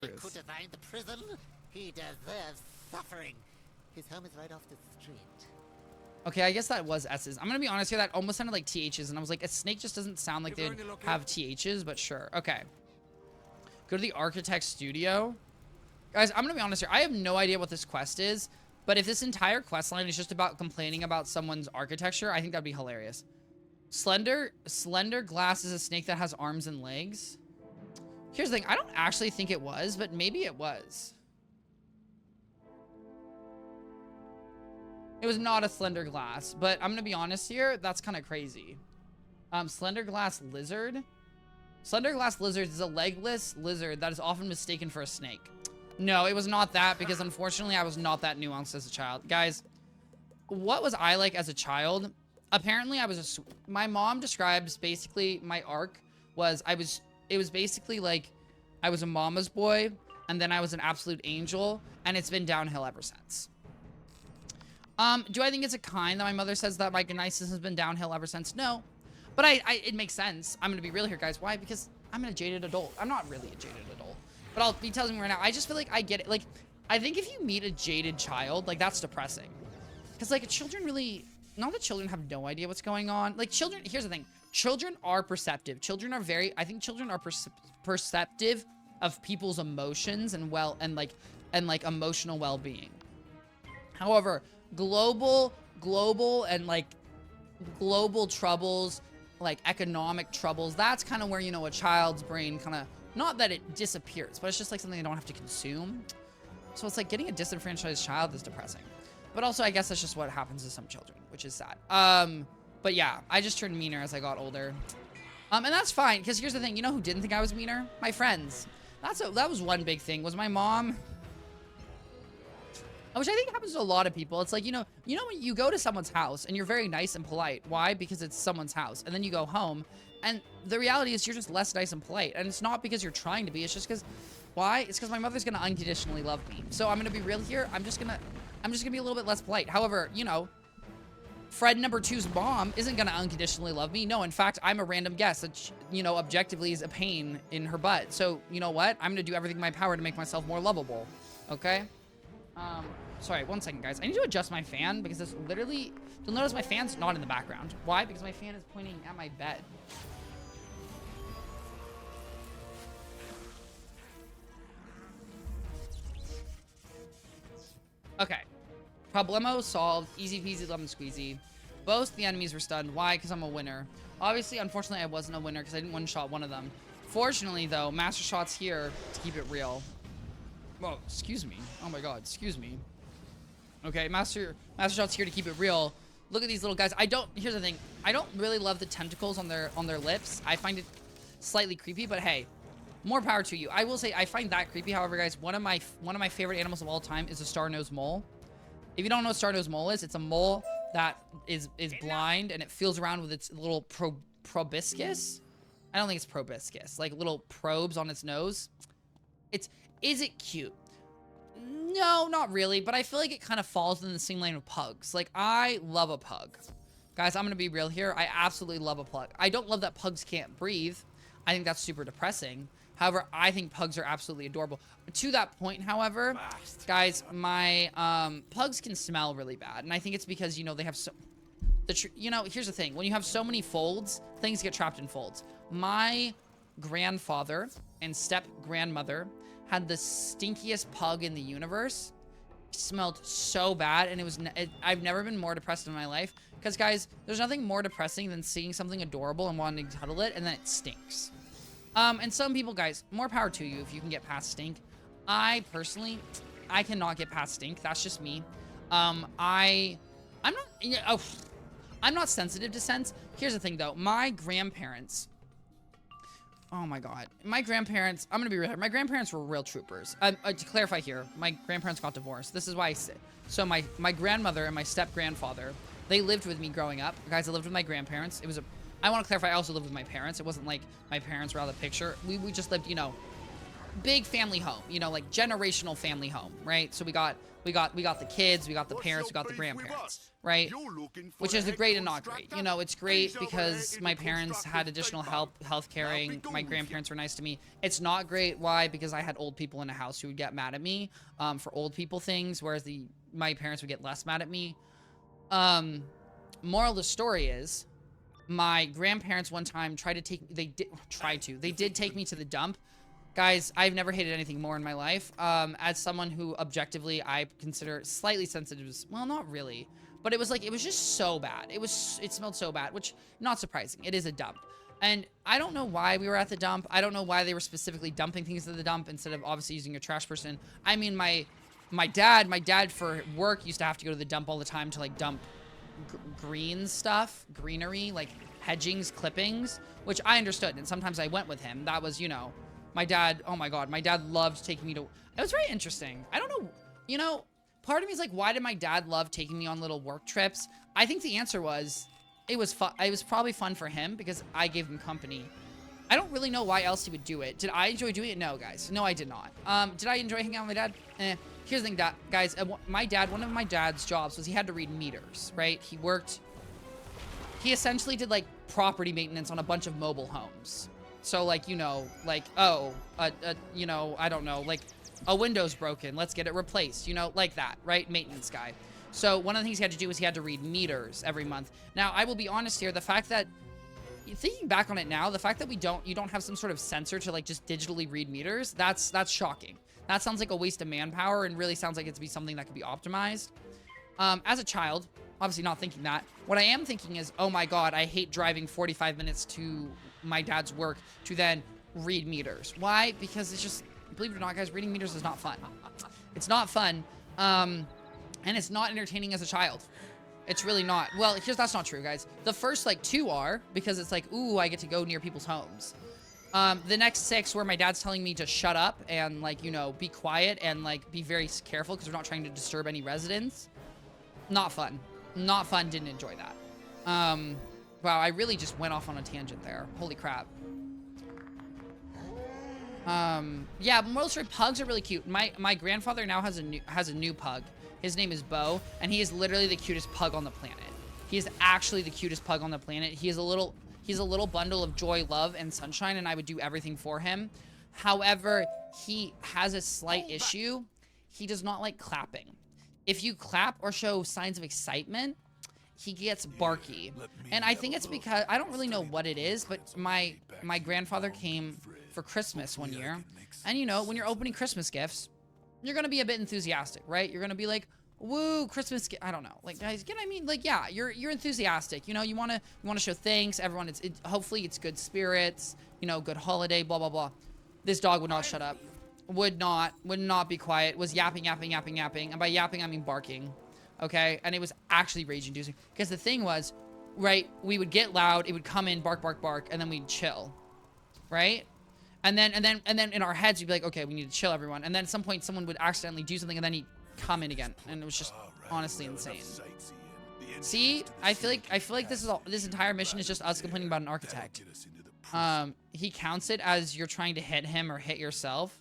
Could design the prison. He deserves suffering. His home is right off the street. Okay, I guess that was S's. I'm gonna be honest here, that almost sounded like TH's, and I was like, a snake just doesn't sound like they'd have TH's, but sure. Okay. Go to the architect's studio. Guys, I'm gonna be honest here. I have no idea what this quest is, but if this entire quest line is just about complaining about someone's architecture, I think that'd be hilarious. Slender glass is a snake that has arms and legs. Here's the thing. I don't actually think it was, but maybe it was. It was not a slender glass, but I'm gonna be honest here. That's kind of crazy. Slender glass lizard. Slender glass lizard is a legless lizard that is often mistaken for a snake. No, it was not that, because unfortunately I was not that nuanced as a child. Guys, what was I like as a child? Apparently I was my mom describes basically my arc was it was basically like I was a mama's boy, and then I was an absolute angel, and it's been downhill ever since. Do I think it's a kind that my mother says that my niceness has been downhill ever since? No. But it makes sense. I'm gonna be real here, guys. Why? Because I'm a jaded adult. I'm not really a jaded adult. But I'll be telling you right now, I just feel like I get it. Like, I think if you meet a jaded child, like, that's depressing. Because, like, children really... Not that children have no idea what's going on. Like, children... Here's the thing. Children are perceptive. Children are very... I think children are perceptive of people's emotions and, emotional well-being. However, global troubles, like, economic troubles, that's kind of where, you know, a child's brain kind of... Not that it disappears, but it's just like something they don't have to consume. So it's like getting a disenfranchised child is depressing. But also, I guess that's just what happens to some children, which is sad. But yeah, I just turned meaner as I got older. And that's fine, because here's the thing. You know who didn't think I was meaner? My friends. That was one big thing, was my mom. Which I think happens to a lot of people. It's like, you know when you go to someone's house and you're very nice and polite. Why? Because it's someone's house. And then you go home, and the reality is you're just less nice and polite. And it's not because you're trying to be. It's just because, why? It's because my mother's gonna unconditionally love me. So I'm gonna be real here. I'm just gonna be a little bit less polite. However, you know, Fred number 2's mom isn't gonna unconditionally love me. No, in fact, I'm a random guest that, you know, objectively is a pain in her butt. So, you know what? I'm gonna do everything in my power to make myself more lovable. Okay? Sorry, one second, guys. I need to adjust my fan because it's literally... You'll notice my fan's not in the background. Why? Because my fan is pointing at my bed. Okay. Problemo solved. Easy peasy lemon squeezy. Both the enemies were stunned. Why? Because I'm a winner. Obviously, unfortunately, I wasn't a winner because I didn't one-shot one of them. Fortunately, though, Master Shot's here to keep it real. Whoa, excuse me. Oh my god, excuse me. Okay, Master Shot's here to keep it real. Look at these little guys. Here's the thing. I don't really love the tentacles on their lips. I find it slightly creepy, but hey, more power to you. I will say I find that creepy. However, guys, one of my favorite animals of all time is a star-nosed mole. If you don't know what star-nosed mole is, it's a mole that is blind and it feels around with its little proboscis. I don't think it's proboscis. Like little probes on its nose. Is it cute? No, not really, but I feel like it kind of falls in the same lane of pugs. Like, I love a pug. Guys, I'm gonna be real here. I absolutely love a pug. I don't love that pugs can't breathe. I think that's super depressing. However, I think pugs are absolutely adorable. To that point, however, guys, my pugs can smell really bad, and I think it's because, you know, they have here's the thing. When you have so many folds, things get trapped in folds. My grandfather and step-grandmother had the stinkiest pug in the universe. It smelled so bad, and I've never been more depressed in my life. Because, guys, there's nothing more depressing than seeing something adorable and wanting to cuddle it, and then it stinks. And some people, guys, more power to you if you can get past stink. I personally, I cannot get past stink. That's just me. I'm not sensitive to scents. Here's the thing, though. My grandparents... Oh my god. My grandparents, I'm gonna be real here. My grandparents were real troopers. To clarify here, my grandparents got divorced. This is why I say. So my grandmother and my step-grandfather, they lived with me growing up. Guys, I lived with my grandparents. I want to clarify, I also lived with my parents. It wasn't like my parents were out of the picture. We just lived, you know, big family home, you know, like generational family home, right? So we got the kids, we got the parents, we got the grandparents, right? Which is great and not great. You know, it's great because my parents had additional health caring. My grandparents were nice to me. It's not great. Why? Because I had old people in the house who would get mad at me for old people things, whereas my parents would get less mad at me. Moral of the story is, my grandparents one time they did take me to the dump. Guys, I've never hated anything more in my life. As someone who objectively I consider slightly sensitive, well, not really, but it was just so bad. It smelled so bad, which not surprising. It is a dump. And I don't know why we were at the dump. I don't know why they were specifically dumping things at the dump instead of obviously using a trash person. I mean, my dad for work used to have to go to the dump all the time to like dump greenery, like hedgings, clippings, which I understood. And sometimes I went with him. That was, you know, my dad, oh my God, my dad loved taking me to, it was very interesting. I don't know, you know, part of me is like, why did my dad love taking me on little work trips? I think the answer was, it was fun. It was probably fun for him because I gave him company. I don't really know why else he would do it. Did I enjoy doing it? No, guys. No, I did not. Did I enjoy hanging out with my dad? Here's the thing, guys. One of my dad's jobs was he had to read meters, right? He essentially did like property maintenance on a bunch of mobile homes. So like, you know, like, you know, I don't know, like a window's broken, let's get it replaced, you know, like that, right? Maintenance guy. So one of the things he had to do was he had to read meters every month. Now, I will be honest here, the fact that, thinking back on it now, the fact that you don't have some sort of sensor to like just digitally read meters, that's shocking. That sounds like a waste of manpower and really sounds like it's be something that could be optimized. As a child, obviously not thinking that, what I am thinking is, oh my God, I hate driving 45 minutes to my dad's work to then read meters. Why? Because it's just, believe it or not, guys, reading meters is not fun. It's not fun. And it's not entertaining as a child. It's really not. Well, that's not true, guys. The first like 2 are, because it's like, ooh, I get to go near people's homes. The next 6 where my dad's telling me to shut up and like, you know, be quiet and like be very careful because we're not trying to disturb any residents. Not fun. Not fun. Didn't enjoy that. Wow, I really just went off on a tangent there. Holy crap. Yeah, moral story, pugs are really cute. My grandfather now has a new pug. His name is Bo, and he is literally the cutest pug on the planet. He is actually the cutest pug on the planet. He's a little bundle of joy, love, and sunshine, and I would do everything for him. However, he has a slight issue. He does not like clapping. If you clap or show signs of excitement, he gets barky. And I think it's because, I don't really know what it is, but my grandfather came for Christmas one year. And you know, when you're opening Christmas gifts, you're going to be a bit enthusiastic, right? You're going to be like, woo, Christmas gift. I don't know. Like, guys, you know what I mean? Like, yeah, you're enthusiastic. You know, you want to show thanks. Everyone, hopefully it's good spirits, you know, good holiday, blah, blah, blah. This dog would not shut up. Would not be quiet. Was yapping. And by yapping, I mean barking. Okay, and it was actually rage-inducing because the thing was, right, we would get loud, it would come in, bark, and then we'd chill, right? And then in our heads, we'd be like, okay, we need to chill, everyone. And then at some point, someone would accidentally do something, and then he'd come in again, and it was just honestly insane. See, I feel like this entire mission is just us complaining about an architect. He counts it as you're trying to hit him or hit yourself.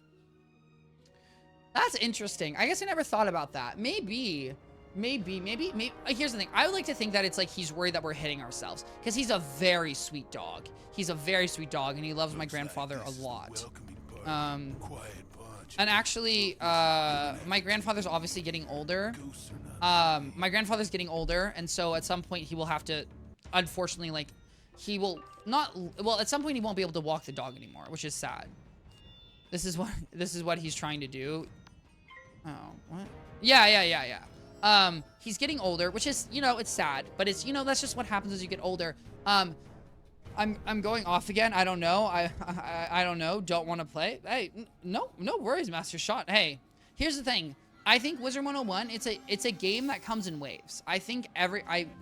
That's interesting. I guess I never thought about that. Maybe. Here's the thing. I would like to think that it's like he's worried that we're hitting ourselves because he's a very sweet dog. He's a very sweet dog, and he loves my grandfather a lot. And actually, my grandfather's obviously getting older. My grandfather's getting older, and so at some point he will have to, unfortunately, like, he will not. Well, at some point he won't be able to walk the dog anymore, which is sad. This is what he's trying to do. Oh, what? Yeah. He's getting older, which is, you know, it's sad, but it's, you know, that's just what happens as you get older. I'm going off again. I don't know. I don't know. Don't want to play. Hey, no worries, Master Shot. Hey, here's the thing. I think Wizard 101, it's a game that comes in waves. I think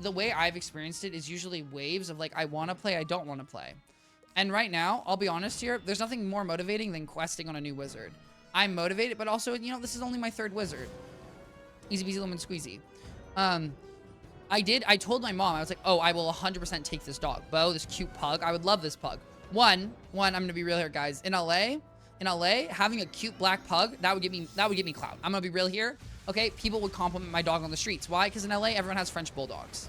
the way I've experienced it is usually waves of like, I want to play, I don't want to play. And right now, I'll be honest here, there's nothing more motivating than questing on a new wizard. I'm motivated, but also, you know, this is only my 3rd wizard. Easy peasy lemon squeezy. I told my mom, I was like, oh, I will 100% take this dog. Bo, this cute pug. I would love this pug. One, I'm going to be real here, guys. In LA, in LA, having a cute black pug, that would give me clout. I'm gonna be real here. Okay, people would compliment my dog on the streets. Why? Because in LA, everyone has French bulldogs.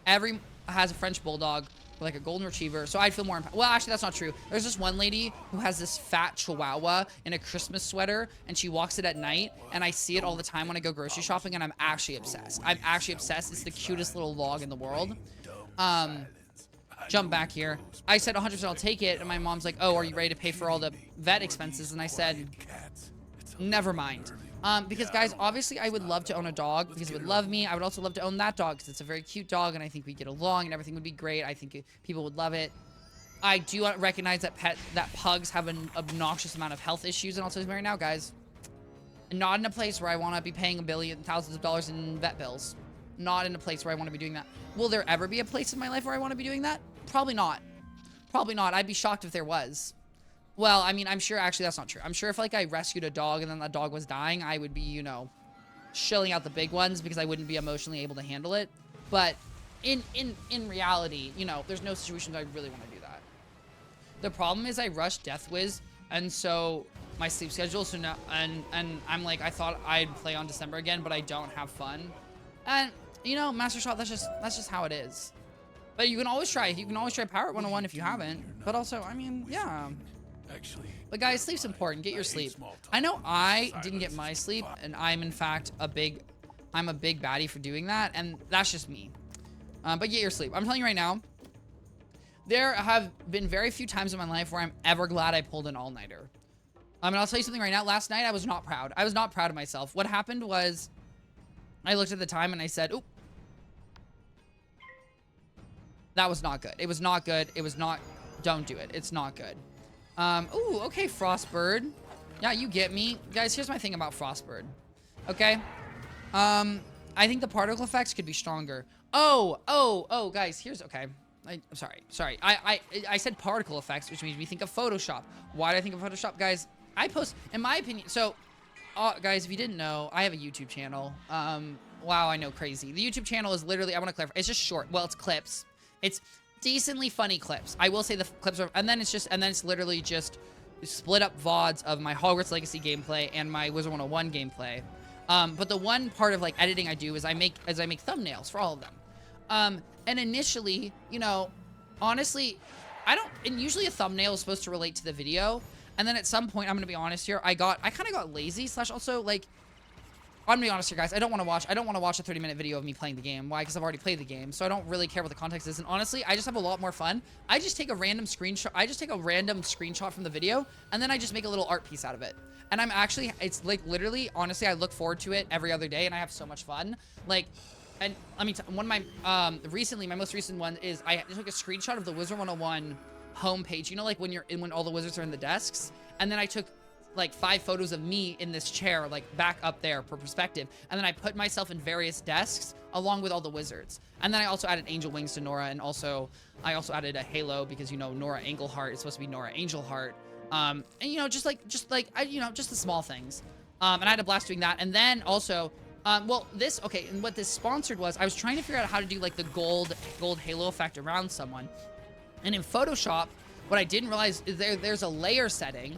Everyone has a French bulldog, like a golden retriever. So I'd feel more. Well, actually, that's not true. There's this one lady who has this fat chihuahua in a Christmas sweater, and she walks it at night, and I see it all the time when I go grocery shopping, and I'm actually obsessed. I'm actually obsessed. It's the cutest little log in the world. Jump back here. I said 100% I'll take it, and my mom's like, oh, are you ready to pay for all the vet expenses? And I said, never mind. Because guys, obviously I would love to own a dog because it would love me. I would also love to own that dog because it's a very cute dog, and I think we get along and everything would be great. I think people would love it. I do recognize that pugs have an obnoxious amount of health issues, and I'll tell you right now, guys, not in a place where I want to be paying thousands of dollars in vet bills. Not in a place where I want to be doing that. Will there ever be a place in my life where I want to be doing that? Probably not. Probably not. I'd be shocked if there was. Well, I mean, I'm sure, actually, that's not true. I'm sure if, like, I rescued a dog and then that dog was dying, I would be, you know, shilling out the big ones because I wouldn't be emotionally able to handle it. But in reality, you know, there's no situation I really want to do that. The problem is I rushed Death Wiz, and so my sleep schedule, so now, and I'm like, I thought I'd play on December again, but I don't have fun. And, you know, Master Shot, that's just how it is. But you can always try. You can always try Power 101 if you haven't. But also, I mean, yeah. But guys, sleep's important. Get your sleep. I know I didn't get my sleep, and I'm in fact I'm a big baddie for doing that, and that's just me. But get your sleep. I'm telling you right now, there have been very few times in my life where I'm ever glad I pulled an all-nighter. And I'll tell you something right now. Last night, I was not proud. I was not proud of myself. What happened was, I looked at the time and I said, "Oop, that was not good. It was not good. It was not. Don't do it. It's not good." Ooh, okay, Frostbird. Yeah, you get me. Guys, here's my thing about Frostbird. Okay? I think the particle effects could be stronger. Oh, guys, here's, okay. I'm sorry. I said particle effects, which means we think of Photoshop. Why do I think of Photoshop? Guys, I post, in my opinion, so, guys, if you didn't know, I have a YouTube channel. Wow, I know, crazy. The YouTube channel is literally, I want to clarify, it's just short. Well, it's clips. It's decently funny clips. I will say the clips are, and then it's literally just split up VODs of my Hogwarts Legacy gameplay and my Wizard 101 gameplay. But the one part of like editing I do is I make thumbnails for all of them. And initially, you know, honestly, and usually a thumbnail is supposed to relate to the video. And then at some point, I'm going to be honest here, I kind of got lazy, / also like, I'm gonna be honest here, guys. I don't want to watch a 30-minute video of me playing the game. Why? Because I've already played the game, so I don't really care what the context is. And honestly, I just have a lot more fun. I just take a random screenshot. From the video, and then I just make a little art piece out of it. And it's like literally, honestly, I look forward to it every other day, and I have so much fun. Like, and let me one of my my most recent one is I took a screenshot of the Wizard 101 homepage. You know, like when all the wizards are in the desks, and then I took like 5 photos of me in this chair, like back up there for perspective. And then I put myself in various desks along with all the wizards. And then I also added angel wings to Nora. And I also added a halo because, you know, Nora Angleheart is supposed to be Nora Angelheart. And, you know, just the small things. And I had a blast doing that. And then also, and what this sponsored was, I was trying to figure out how to do like the gold halo effect around someone. And in Photoshop, what I didn't realize is there's a layer setting.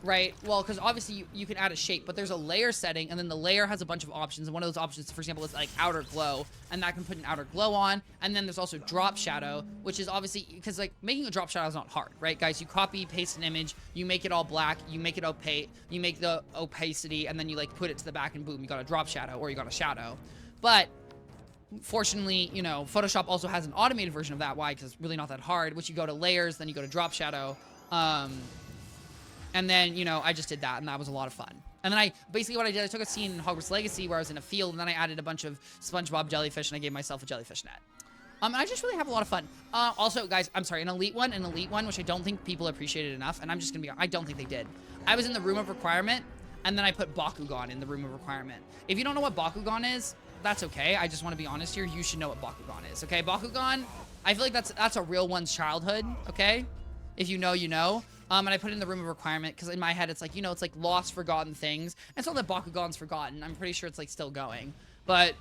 Right, well, because obviously you can add a shape, but there's a layer setting, and then the layer has a bunch of options, and one of those options, for example, is like outer glow, and that can put an outer glow on. And then there's also drop shadow, which is obviously, because like making a drop shadow is not hard, right, guys? You copy paste an image, you make it all black, you make it opaque, you make the opacity, and then you like put it to the back, and boom, you got a drop shadow, or you got a shadow. But fortunately, you know, Photoshop also has an automated version of that. Why? Because it's really not that hard, which you go to layers, then you go to drop shadow. And then, you know, I just did that, and that was a lot of fun. And then basically what I did, I took a scene in Hogwarts Legacy where I was in a field, and then I added a bunch of SpongeBob jellyfish, and I gave myself a jellyfish net. And I just really have a lot of fun. Also, guys, I'm sorry, an elite one, which I don't think people appreciated enough, and I'm just gonna be, I don't think they did. I was in the room of requirement, and then I put Bakugan in the room of requirement. If you don't know what Bakugan is, that's okay. I just want to be honest here. You should know what Bakugan is, okay? Bakugan, I feel like that's a real one's childhood, okay? If you know, you know. And I put it in the room of requirement because in my head it's like, you know, it's like lost, forgotten things. And it's not that Bakugan's forgotten. I'm pretty sure it's like still going. But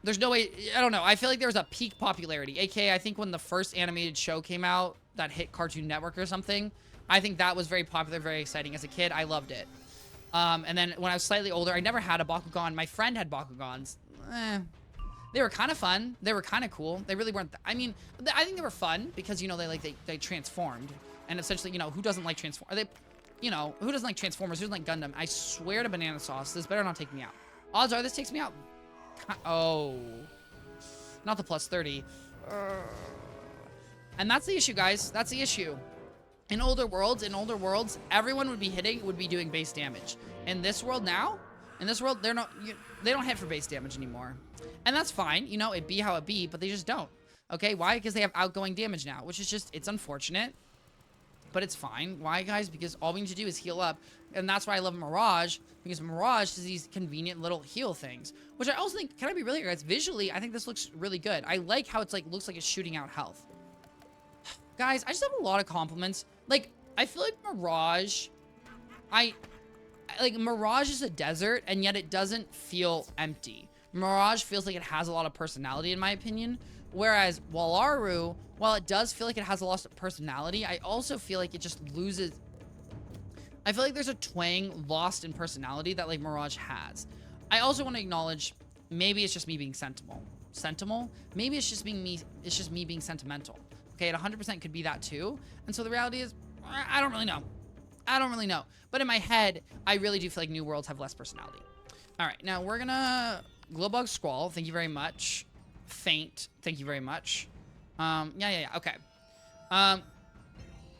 there's no way, I don't know. I feel like there was a peak popularity. AKA, I think when the first animated show came out that hit Cartoon Network or something, I think that was very popular, very exciting. As a kid, I loved it. And then when I was slightly older, I never had a Bakugan. My friend had Bakugans. They were kind of fun. They were kind of cool. They really weren't. I mean, I think they were fun because, you know, they transformed. And essentially, you know, who doesn't like transform? You know, who doesn't like Transformers? Who doesn't like Gundam? I swear to banana sauce, this better not take me out. Odds are this takes me out. Oh, not the plus 30. And that's the issue, guys. That's the issue. In older worlds, everyone would be doing base damage. In this world now, they don't hit for base damage anymore. And that's fine. You know, it be how it be, but they just don't. Okay, why? Because they have outgoing damage now, which is just, it's unfortunate. But it's fine. Why, guys? Because all we need to do is heal up. And that's why I love Mirage, because Mirage does these convenient little heal things. Which I also think, can I be really guys? Visually, I think this looks really good. I like how it's like, looks like it's shooting out health. Guys, I just have a lot of compliments. Like, I feel like Mirage, Mirage is a desert, and yet it doesn't feel empty. Mirage feels like it has a lot of personality, in my opinion. Whereas Wallaroo, while it does feel like it has a lot of personality, I also feel like it just loses. I feel like there's a twang lost in personality that like Mirage has. I also want to acknowledge, maybe it's just me being sentimental. Maybe it's just me being sentimental. Okay, it 100% could be that too. And so the reality is, I don't really know. But in my head, I really do feel like new worlds have less personality. All right, now we're gonna Glowbug Squall. Thank you very much. Faint. Thank you very much. Yeah. Okay.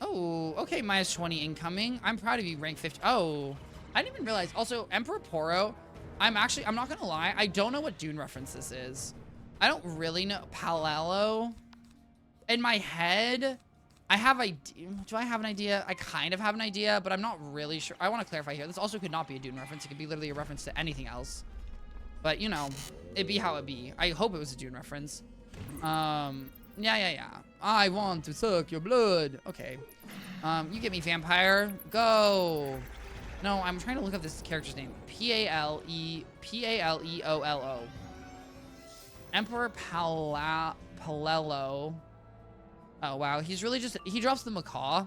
Oh, okay. Minus 20 incoming. I'm proud of you. Rank 50. Oh, I didn't even realize. Also, Emperor Poro. I'm not gonna lie. I don't know what Dune reference this is. I don't really know. Palalo. In my head, I have idea. Do I have an idea? I kind of have an idea, but I'm not really sure. I want to clarify here. This also could not be a Dune reference. It could be literally a reference to anything else. But, you know, it be how it be. I hope it was a Dune reference. Yeah. I want to suck your blood. Okay. You get me, vampire. Go. No, I'm trying to look up this character's name. Paleololo. Emperor Palelo. Oh, wow. He's really just... He drops the macaw.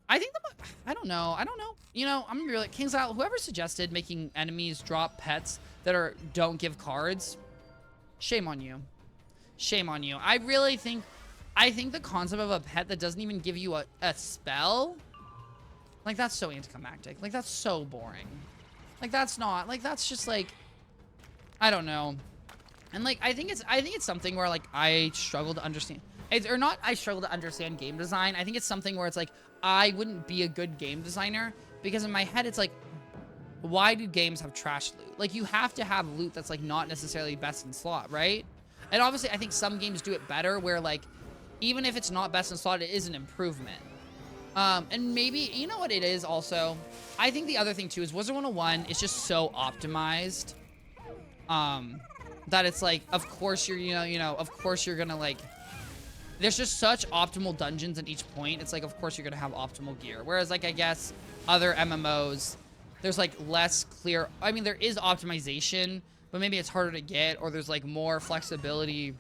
I don't know. You know, I'm gonna be like, King's Out, whoever suggested making enemies drop pets that don't give cards, shame on you. Shame on you. I think the concept of a pet that doesn't even give you a spell, like, that's so anticlimactic. Like, that's so boring. Like, that's just like, I don't know. And like, I think it's something where like I struggle to understand. I struggle to understand game design. I think it's something where it's like, I wouldn't be a good game designer because in my head, it's like, why do games have trash loot? Like, you have to have loot that's like not necessarily best in slot, right? And obviously, I think some games do it better where like, even if it's not best in slot, it is an improvement. And maybe, you know what it is also? I think the other thing too is Wizard 101 is just so optimized that it's like, of course of course you're gonna like, there's just such optimal dungeons at each point. It's like, of course you're gonna have optimal gear. Whereas like, I guess other MMOs, there's like less clear, I mean, there is optimization, but maybe it's harder to get, or there's like more flexibility,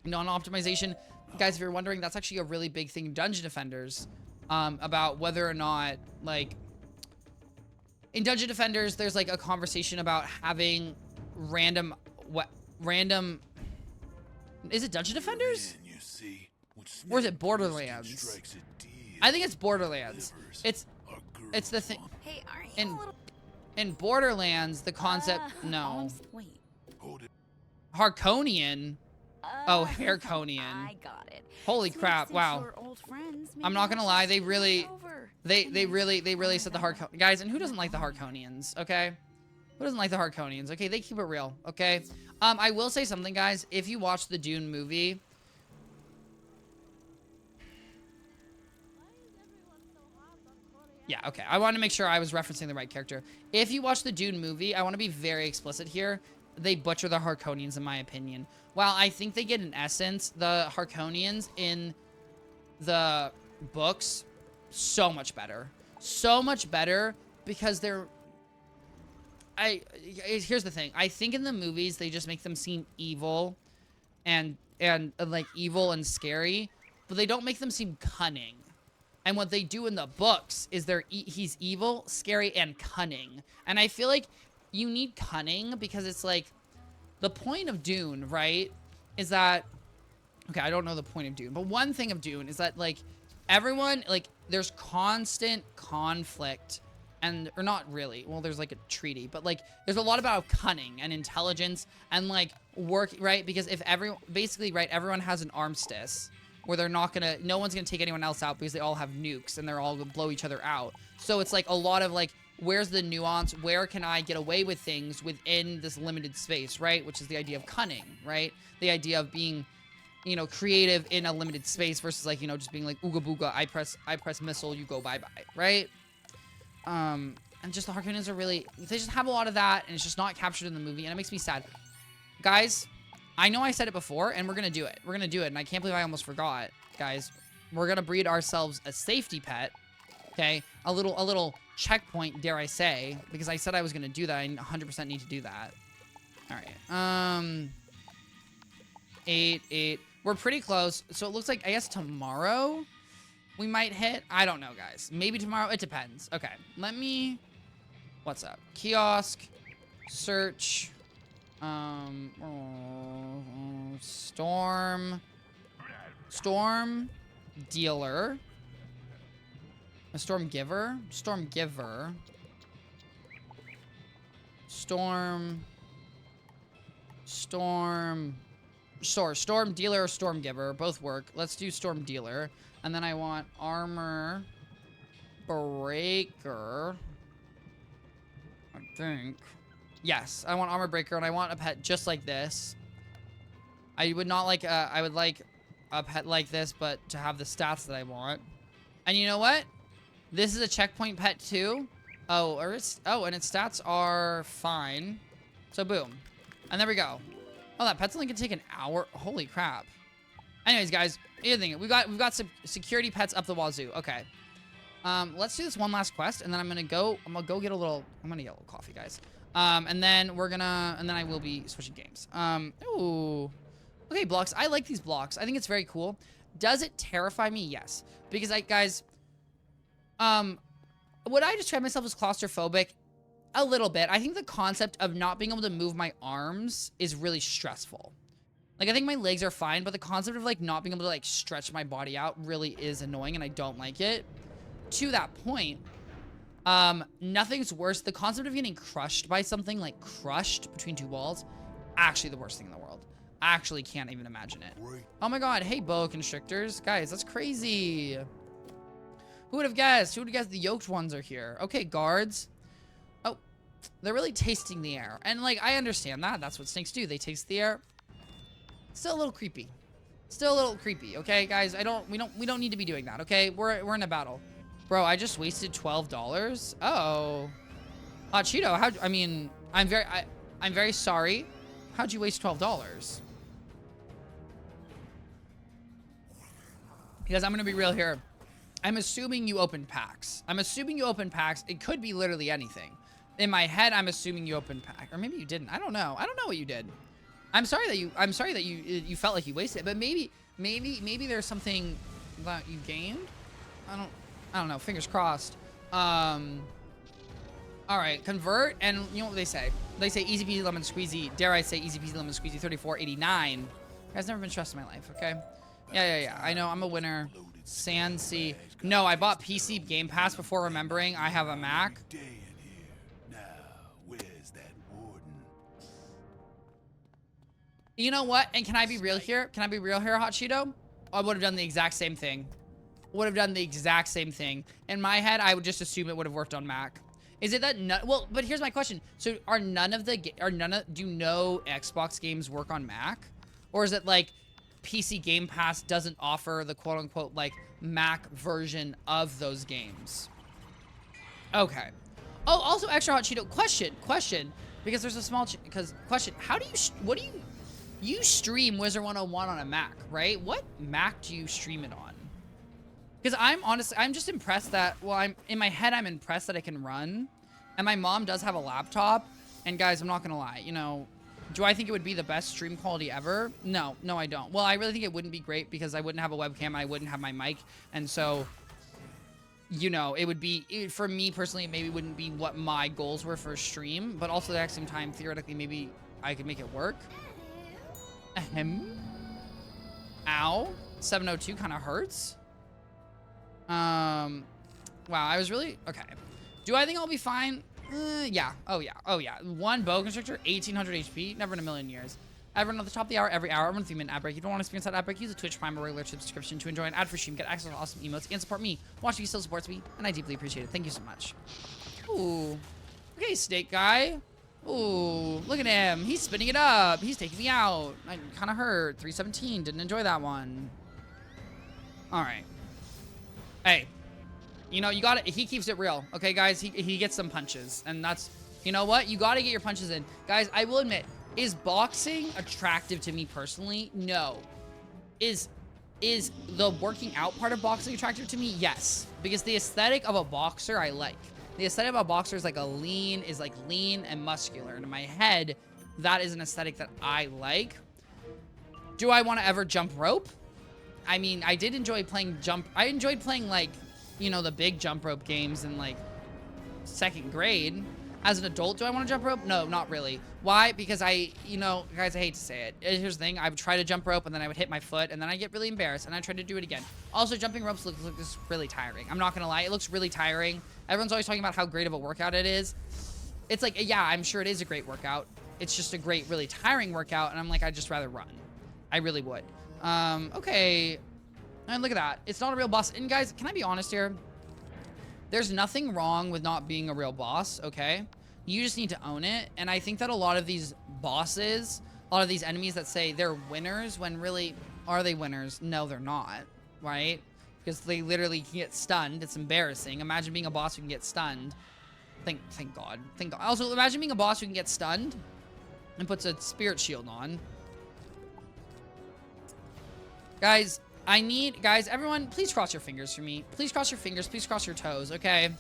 non-optimization. Guys, if you're wondering, that's actually a really big thing in Dungeon Defenders, about whether or not, like, in Dungeon Defenders, there's like a conversation about having random, is it Dungeon Defenders? Or is it Borderlands? I think it's Borderlands. It's the thing. Hey, aren't you a little... In Borderlands, the concept, no. Wait. Harkonian? Oh, Harkonian. I got it. Holy Since crap, wow. we're old friends, I'm maybe not gonna let's lie, just they start really, over. they really said the Harkonians. Guys, and who doesn't like the Harkonians, okay? Who doesn't like the Harkonians? Okay, they keep it real, okay? I will say something, guys. If you watch the Dune movie, yeah, okay. I want to make sure I was referencing the right character. If you watch the Dune movie, I want to be very explicit here. They butcher the Harkonians, in my opinion. While I think they get, in essence, the Harkonians in the books so much better. So much better because they're... Here's the thing. I think in the movies, they just make them seem evil and like evil and scary, but they don't make them seem cunning. And what they do in the books is he's evil, scary, and cunning. And I feel like you need cunning because it's like the point of Dune, right? Is that, okay, I don't know the point of Dune, but one thing of Dune is that like everyone, like there's constant conflict and, or not really, well, there's like a treaty, but like there's a lot about cunning and intelligence and like work, right? Because if basically, right, everyone has an armistice where they're not gonna, no one's gonna take anyone else out because they all have nukes and they're all gonna blow each other out. So it's like a lot of like, where's the nuance? Where can I get away with things within this limited space, right? Which is the idea of cunning, right? The idea of being, you know, creative in a limited space versus like, you know, just being like, ooga booga, I press missile, you go bye-bye, right? And just the Harkonnens are really, they just have a lot of that and it's just not captured in the movie and it makes me sad. Guys, I know I said it before and we're gonna do it. We're gonna do it and I can't believe I almost forgot. Guys, we're gonna breed ourselves a safety pet, okay? A little checkpoint, dare I say, because I said I was gonna do that. I 100% need to do that. All right, 8. We're pretty close. So it looks like, I guess tomorrow we might hit. I don't know, guys. Maybe tomorrow. It depends. Okay, let me, what's up? Kiosk, search, storm dealer, a storm giver, storm dealer or storm giver, both work. Let's do storm dealer. And then I want armor breaker, I think. Yes, I want armor breaker and I want a pet just like this. I would not like, I would like a pet like this, but to have the stats that I want. And you know what? This is a checkpoint pet too. Oh, and its stats are fine. So boom. And there we go. Oh, that pet's only gonna take an hour. Holy crap. Anyways, guys, we've got some security pets up the wazoo. Okay. Let's do this one last quest, and then I'm gonna go get a little coffee, guys. And then I will be switching games. Ooh. Okay, blocks. I like these blocks. I think it's very cool. Does it terrify me? Yes. Because guys, would I describe myself as claustrophobic? A little bit. I think the concept of not being able to move my arms is really stressful. Like, I think my legs are fine, but the concept of, like, not being able to, like, stretch my body out really is annoying, and I don't like it. To that point, nothing's worse. The concept of getting crushed by something, like, crushed between two walls, actually the worst thing in the world. I actually can't even imagine it. Oh my god, hey, boa constrictors. Guys, that's crazy. Who would have guessed? Who would have guessed the yoked ones are here? Okay, guards. Oh, they're really tasting the air. And, like, I understand that. That's what snakes do. They taste the air. Still a little creepy. Still a little creepy, okay, guys? We don't need to be doing that, okay? We're in a battle. Bro, I just wasted $12. Oh. Cheeto, I'm very sorry. How'd you waste $12? Because I'm gonna be real here. I'm assuming you opened packs. It could be literally anything. In my head, I'm assuming you opened pack. Or maybe you didn't. I don't know. I don't know what you did. I'm sorry that you felt like you wasted it, but maybe there's something that you gained. I don't know. Fingers crossed. All right, convert, and you know what they say? They say easy peasy lemon squeezy. Dare I say easy peasy lemon squeezy 3489. Guys, never been stressed in my life. Okay. Yeah. I know. I'm a winner. Sansi. No, I bought PC Game Pass before remembering I have a Mac. You know what? And can I be real here? Hot Cheeto? I would have done the exact same thing. In my head, I would just assume it would have worked on Mac. Is it that well, but here's my question. So do no Xbox games work on Mac? Or is it like PC Game Pass doesn't offer the quote unquote like Mac version of those games? Okay. Oh, also extra Hot Cheeto question, because there's a small question. You stream Wizard 101 on a Mac, right? What Mac do you stream it on? Because I'm just impressed that, well, in my head, I'm impressed that it can run. And my mom does have a laptop. And guys, I'm not gonna lie, you know, do I think it would be the best stream quality ever? No, I don't. Well, I really think it wouldn't be great because I wouldn't have a webcam, I wouldn't have my mic. And so, you know, it would be, for me personally, it maybe wouldn't be what my goals were for a stream, but also at the same time, theoretically, maybe I could make it work. Ahem. Ow. 702 kind of hurts. Wow, I was really, okay. Do I think I'll be fine? Yeah. Oh, yeah. Oh, yeah. One bow constrictor, 1800 HP, never in a million years. Everyone at the top of the hour, every hour, everyone 3-minute ad break. If you don't want to experience that ad break, use a Twitch Prime or regular subscription to enjoy an ad-free stream, get access to awesome emotes, and support me. Watching still supports me, and I deeply appreciate it. Thank you so much. Ooh. Okay, Snake Guy. Ooh, look at him. He's spinning it up. He's taking me out. I kind of hurt. 317. Didn't enjoy that one. All right. Hey. You know, you got it. He keeps it real. Okay, guys? He gets some punches. And that's... You know what? You got to get your punches in. Guys, I will admit... Is boxing attractive to me personally? No. Is the working out part of boxing attractive to me? Yes. Because the aesthetic of a boxer, I like. The aesthetic of a boxer is like lean and muscular. And in my head, that is an aesthetic that I like. Do I want to ever jump rope? I mean, I did enjoy playing I enjoyed playing, like, you know, the big jump rope games in, like, 2nd grade. As an adult, do I want to jump rope? No, not really. Why? Because you know, guys, I hate to say it. Here's the thing. I would try to jump rope, and then I would hit my foot, and then I get really embarrassed, and I try to do it again. Also, jumping ropes looks really tiring. I'm not going to lie. It looks really tiring. Everyone's always talking about how great of a workout it is. It's like, yeah, I'm sure it is a great workout. It's just a great, really tiring workout, and I'm like, I'd just rather run. I really would. Okay. And look at that. It's not a real boss. And guys, can I be honest here? There's nothing wrong with not being a real boss, okay? You just need to own it. And I think that a lot of these bosses, a lot of these enemies that say they're winners, when really, are they winners? No, they're not, right? Because they literally can get stunned. It's embarrassing. Imagine being a boss who can get stunned. Thank God. Thank God. Also, imagine being a boss who can get stunned and puts a spirit shield on. Guys, everyone, please cross your fingers for me. Please cross your fingers. Please cross your toes, okay?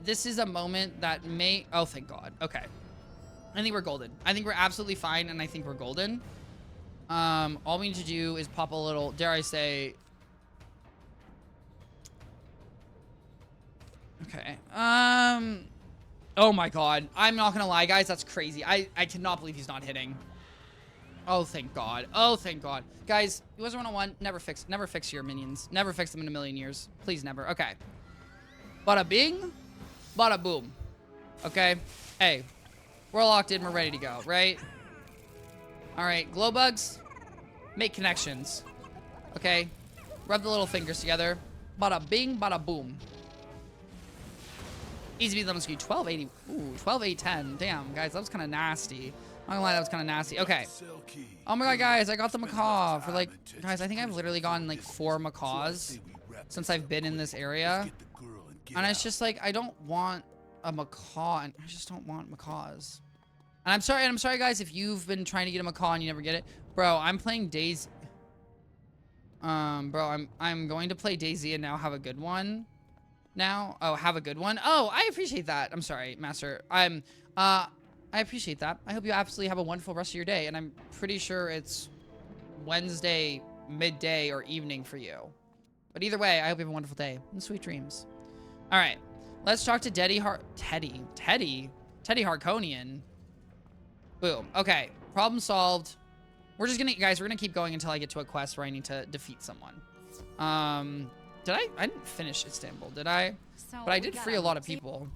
This is a moment that may... Oh, thank God. Okay. I think we're golden. I think we're absolutely fine, and I think we're golden. All we need to do is pop a little, dare I say... Okay. Oh, my God. I'm not gonna lie, guys. That's crazy. I cannot believe he's not hitting. Oh, thank God. Oh, thank God. Guys, Wizard 101, never fix your minions. Never fix them in a million years. Please never. Okay. Bada bing, bada boom. Okay? Hey, we're locked in. We're ready to go, right? All right, glow bugs, make connections. Okay? Rub the little fingers together. Bada bing, bada boom. Easy beat lemon squeeze. 1280. Ooh, 12810. Damn, guys, that was kind of nasty. I'm not gonna lie, that was kind of nasty. Okay. Oh my God, guys, I got the macaw for like, guys, I think I've literally gotten like 4 macaws since I've been in this area. And it's just like, I don't want a macaw, and I just don't want macaws. And I'm sorry, guys, if you've been trying to get a macaw and you never get it. Bro, I'm playing Daisy. Bro, I'm going to play Daisy and now have a good one. Now? Oh, have a good one? Oh, I appreciate that. I'm sorry, Master. I appreciate that. I hope you absolutely have a wonderful rest of your day, and I'm pretty sure it's Wednesday, midday, or evening for you. But either way, I hope you have a wonderful day, and sweet dreams. All right, let's talk to Teddy Harkonian. Boom. Okay, problem solved. We're just gonna, guys, we're gonna keep going until I get to a quest where I need to defeat someone. Did I didn't finish Istanbul, did I? So but I did free a lot of people.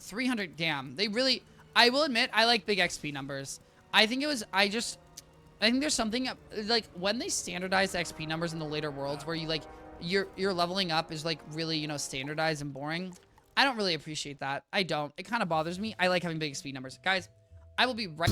300, damn. They really, I will admit, I like big XP numbers. I think it was, I think there's something, like, when they standardize XP numbers in the later worlds where you, like, your leveling up is, like, really, you know, standardized and boring. I don't really appreciate that. I don't. It kind of bothers me. I like having big XP numbers. Guys, I will be right...